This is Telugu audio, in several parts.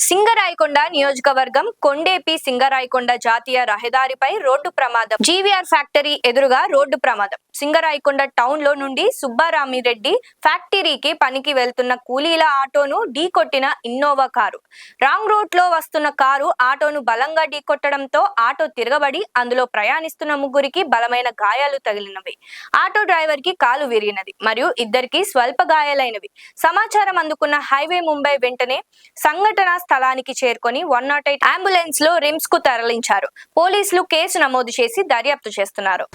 సింగరాయకొండ నియోజకవర్గం కొండేపి సింగరాయకొండ జాతీయ రహదారిపై రోడ్డు ప్రమాదం. జీవీఆర్ ఫ్యాక్టరీ ఎదురుగా రోడ్డు ప్రమాదం. సింగరాయకొండ టౌన్ లో నుండి సుబ్బారామిరెడ్డి ఫ్యాక్టరీకి పనికి వెళ్తున్న కూలీల ఆటోను ఢీకొట్టిన ఇన్నోవా కారు. రాంగ్ రూట్ లో వస్తున్న కారు ఆటోను బలంగా ఢీకొట్టడంతో ఆటో తిరగబడి అందులో ప్రయాణిస్తున్న ముగ్గురికి బలమైన గాయాలు తగిలినవి. ఆటో డ్రైవర్ కి కాలు విరిగినది మరియు ఇద్దరికి స్వల్ప గాయాలైనవి. సమాచారం అందుకున్న హైవే ముంబై వెంటనే సంఘటన స్థలానికి చేరుకొని 108 అంబులెన్స్ లో రిమ్స్ కు తరలించారు. పోలీసులు కేసు నమోదు చేసి దర్యాప్తు చేస్తున్నారు.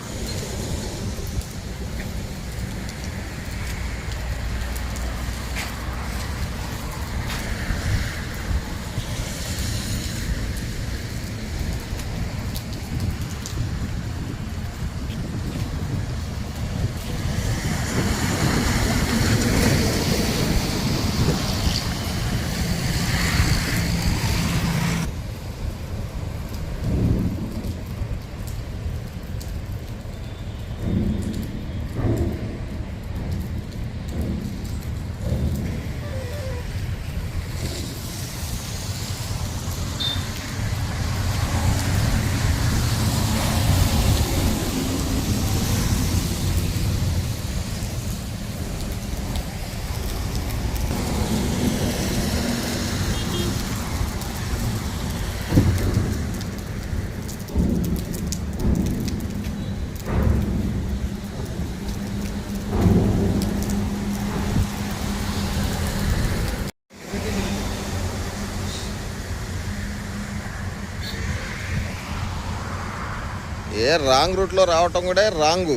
రాంగ్ రూట్లో రావటం కూడా రాంగు.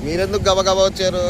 మీరెందుకు గబగబా వచ్చారు?